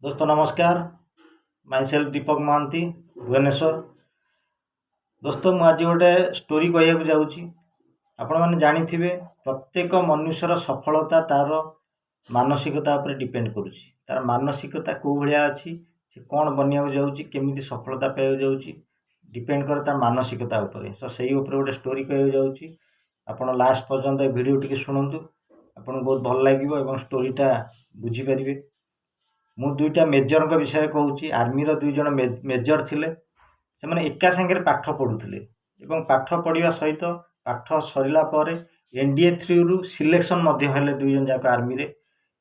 दोस्तों नमस्कार। My self दीपक महांती भुवनेश्वर। दोस्तों मु आज गोटे स्टोरी कहवाक जाऊँगी। आपण मैंने जानिथिबे प्रत्येक मनुष्यर सफलता तार मानसिकता उपर डिपेंड करुच्ची। तार मानसिकता कौ भाया अच्छी से कौन बनवाक जाऊँगी केमी सफलता पाइक जाऊँगी डिपेंड करे तार मानसिकता उपर। सो से गोटे स्टोरी कहवाक जाऊँगी। आपण लास्ट पर्यंत वीडियो टी शुणु आपको बहुत भल लगे स्टोरीटा बुझीपारे। मु दुईटा मेजर विषय कहूँ। आर्मी दुई जन मेजर थिले से मैंने एका सांगे पाठ पढ़ुले पाठ पढ़ा सहित पाठ सरला एनडीए थ्रू सिलेक्शन दुई जन जाक आर्मी रे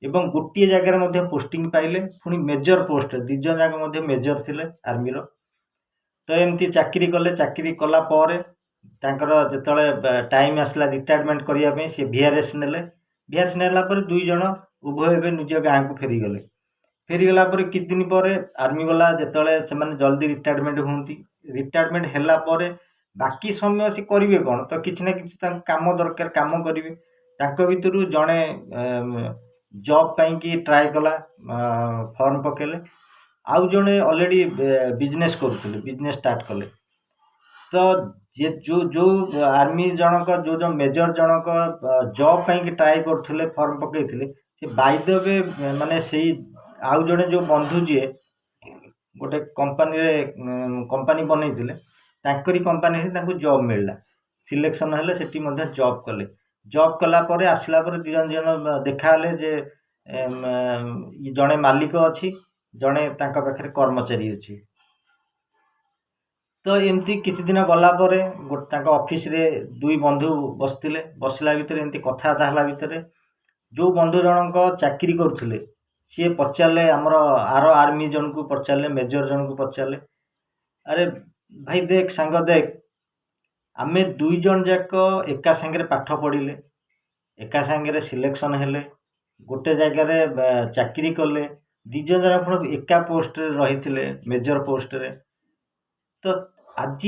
एवं गोटे जगह पोस्टिंग पाइले पुणी मेजर पोस्ट दुई जन जाक मेजर थिले आर्मी रो। तो एमती चाकरी कले चाकरी कलापर जिते टाइम आसला रिटायरमेंट करने सी VRS नेले। VRS नेला दुई जन उभय एवं निज गाँव को फेरीगले। फेरीगला कि दिन पर आर्मी वाला जिते से जल्दी रिटायरमेंट होती रिटायरमेंट हैला पर बाकी समय से करेंगे कौन तो किसी ना कि काम दरकार काम करेंगे भितर जड़े जॉब पाई ट्राए कला फॉर्म पकेले आउ जड़े ऑलरेडी बिजनेस करुले बिजनेस स्टार्ट कले। तो जे जो आर्मी जनक जो मेजर जनक जॉब पाई ट्राए करुले फॉर्म पकई बाय द वे माने से आउ जड़े जो बंधु जी गोटे कंपनी बनई ताकरी कंपनी जॉब मिलला सिलेक्शन हेले सेठी मध्य जॉब कले। जॉब कला परे आसला परे दिजन जन देखा जे जड़े मालिक अच्छी जड़े पाखे कर्मचारी अच्छी। तो एमती किसी दिन गला गोटे ऑफिस रे दुई बंधु बसते बसला भितर एमती कथबार्ता भितर जो बंधु जनक चाकरी करुले सी पचारे आमर आर आर्मी जन को पचारे मेजर जन को पचारे अरे भाई देख सांग देख आमे दुई जन जाक एका सांगे पाठ पढ़ले एका सांगे सिलेक्शन हेले गोटे जगह चाकरी कले दिज जन एका पोस्ट रही मेजर पोस्ट रे। तो आज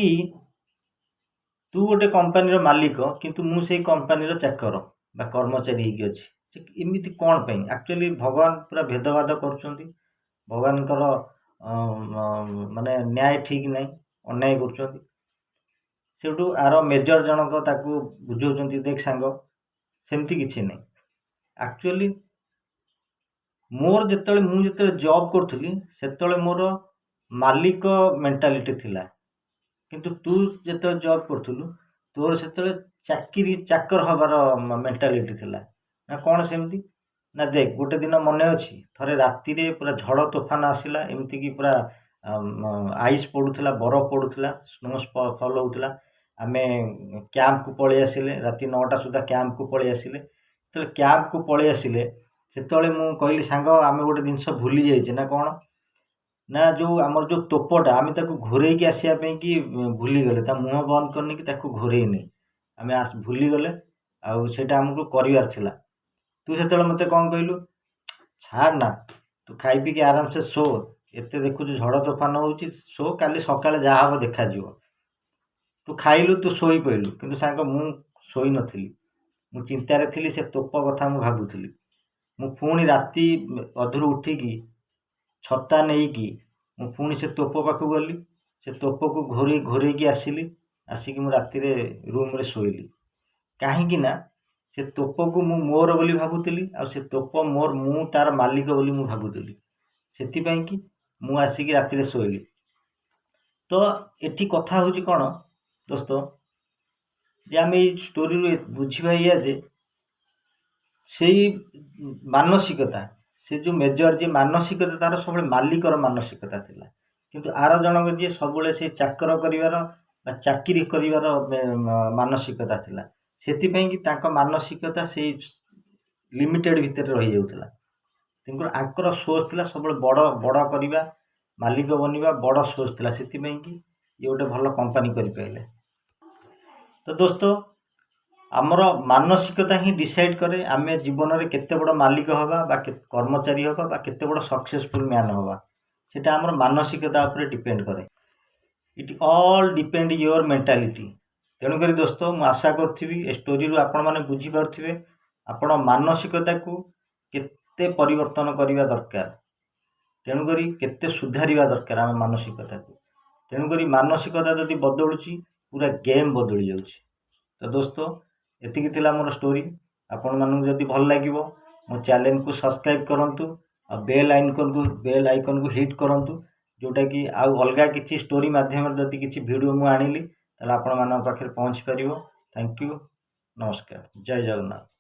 तू गोटे कंपनी मालिक किंतु मु से कंपनी चाकर बा कर्मचारी होगी अच्छी एमती कौन पाई एक्चुअली भगवान पूरा भेदभाद कर भगवान माने न्याय ठीक नहीं अन्याय कर आर मेजर जनक ताकू बुझाऊँ देख सांग सेमती किसी नहीं। एक्चुअली मोर जिते जॉब करी से मोर मालिक मेंटालिटी थिला किंतु तू जिते जॉब करूँ तोर से चाकरी चाकर हबार मेंटालिटी थिला ना कौन सेमती ना देख गोटे दिन मन अच्छी थरे राति रे पूरा झड़ तोफान आसला एमती कि पूरा आइस पड़ूला बरफ पड़ूला स्नो फॉल होता आम कैंप को पलि आसिले राति 9टा सुधा कैंप को पलि आसिले तो कैंप को पलि आसिले से कहली सांग आम गोटे जिनस भूली जाइए ना कौन ना जो आमर जो तोपटा आम घोरे की आसापी कि भूलीगले मुह बंद करनी कि घोरे नहीं आम भूलीगले आटा आमको करार थिला। तू से मत कौन कहलु छाड़ ना तू खाई पी आराम से शो एत देखु झड़ तोफान हो शो काली सकाଳେ जहाँ हम देखा तू खाइलु तू शोई पड़ू कि सांग मु शोई नी मु चिंतार थी से तोप कथा मु भावुली मु पुणी राति अधुरु उठिकी छता नहीं कि मु पुणी से तोप पाखु गली से तोप को घोरे की आसिली आसिक मु राति रूम रे शोइली कहीं ना से तोप को मु मोर बोली भावुली आ से तोप मोर मु तार मालिक बोली मु भावुली से कि मु आसिक राति शोइली। तो एठी कथा हूँ कौन दोस्तों जे आम स्टोरी बुझा जे से मानसिकता से जो मेजर जी मानसिकता तार सब मालिकर मानसिकता थिला किंतु आर जनक जी सब से चाकर कर चाकरी कर मानसिकता थिला सेतिपई कि तांको मानसिकता से लिमिटेड भितर रही जाउतला तेणुकर आंकर सोच थिला सब बड़ बड़ करवा मालिक बनवा बड़ सोच थिला सेतिपई कि ये गोटे भल कंपनी करि पाइले। तो दोस्तों आमर मानसिकता ही डिसाइड करे आम जीवन में केते बड़ मालिक हवा बा कर्मचारी हवा बा केते बड़ सक्सेसफुल मैन हवा सेटा आमर मानसिकता उपरे डिपेंड करे। It all depend your mentality. तेणुक दोस्तों मु आशा करी स्टोरी रू आपण मैंने बुझीपे आपण मानसिकता को केते परिवर्तन करने दरकार तेणुकरी केते सुधारिबा दरकार आम मानसिकता को। तेणुकरी मानसिकता जदि बदलुची पूरा गेम बदली जाउची। तो दोस्तों एतिकी थिला मोर स्टोरी। आपण मानू जदि भल लागिवो मो चैनल को सब्सक्राइब करंतु आ बेल आइकन को हिट करंतु, जोटा कि आउ अलगा किछि स्टोरी माध्यम जदि किछि वीडियो मु आनिली ताले आपण मानन पाखरे पहुंच परिवो। थैंक यू, नमस्कार, जय जगन्नाथ।